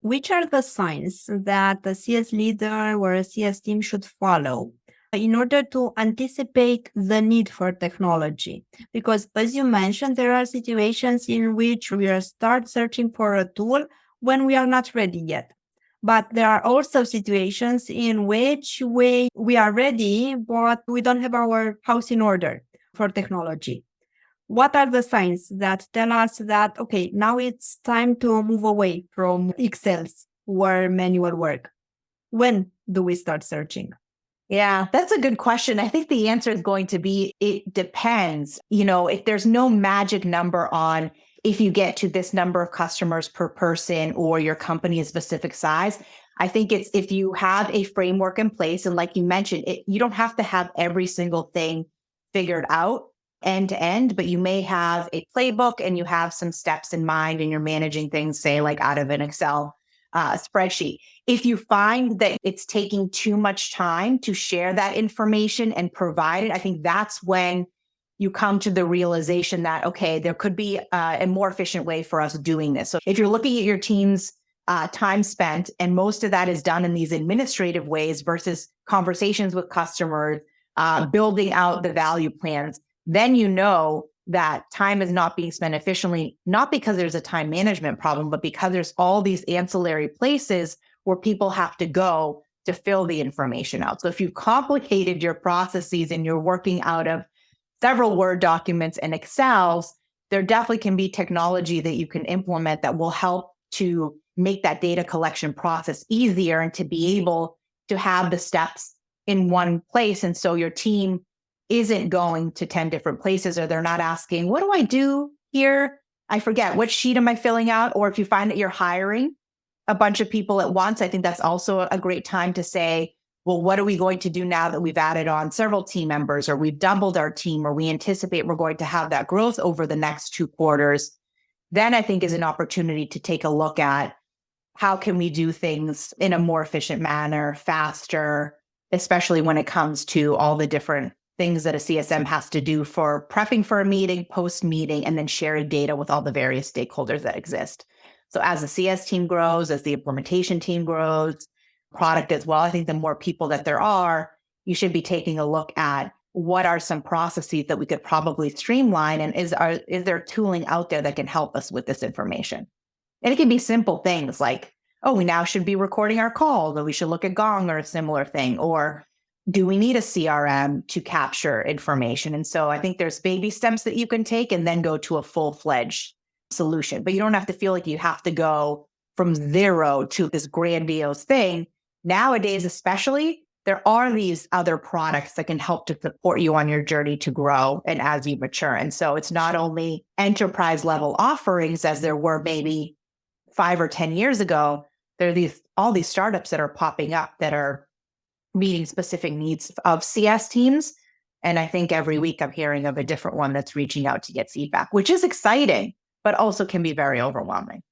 which are the signs that a CS leader or a CS team should follow in order to anticipate the need for technology? Because as you mentioned, there are situations in which we are start searching for a tool when we are not ready yet. But there are also situations in which we are ready, but we don't have our house in order for technology. What are the signs that tell us that, okay, now it's time to move away from Excel's or manual work? When do we start searching? Yeah, that's a good question. I think the answer is going to be, it depends. If there's no magic number on if you get to this number of customers per person or your company is specific size, I think it's if you have a framework in place. And like you mentioned, you don't have to have every single thing figured out end to end, but you may have a playbook and you have some steps in mind and you're managing things, say, like out of an Excel spreadsheet. If you find that it's taking too much time to share that information and provide it, I think that's when you come to the realization that, okay, there could be a more efficient way for us doing this. So if you're looking at your team's time spent, and most of that is done in these administrative ways versus conversations with customers, building out the value plans, then you know that time is not being spent efficiently, not because there's a time management problem, but because there's all these ancillary places where people have to go to fill the information out. So if you've complicated your processes and you're working out of several Word documents and Excels, there definitely can be technology that you can implement that will help to make that data collection process easier and to be able to have the steps in one place. And so your team isn't going to 10 different places, or they're not asking, what do I do here? I forget, what sheet am I filling out? Or if you find that you're hiring a bunch of people at once, I think that's also a great time to say, well, what are we going to do now that we've added on several team members, or we've doubled our team, or we anticipate we're going to have that growth over the next 2 quarters? Then I think is an opportunity to take a look at how can we do things in a more efficient manner, faster, especially when it comes to all the different things that a CSM has to do for prepping for a meeting, post-meeting, and then sharing data with all the various stakeholders that exist. So as the CS team grows, as the implementation team grows, product as well, I think the more people that there are, you should be taking a look at what are some processes that we could probably streamline, and is there tooling out there that can help us with this information? And it can be simple things like, oh, we now should be recording our calls, or we should look at Gong or a similar thing, or do we need a CRM to capture information? And so I think there's baby steps that you can take and then go to a full-fledged solution. But you don't have to feel like you have to go from zero to this grandiose thing. Nowadays, especially, there are these other products that can help to support you on your journey to grow and as you mature. And so it's not only enterprise level offerings as there were maybe 5 or 10 years ago. There are all these startups that are popping up that are meeting specific needs of CS teams. And I think every week I'm hearing of a different one that's reaching out to get feedback, which is exciting, but also can be very overwhelming.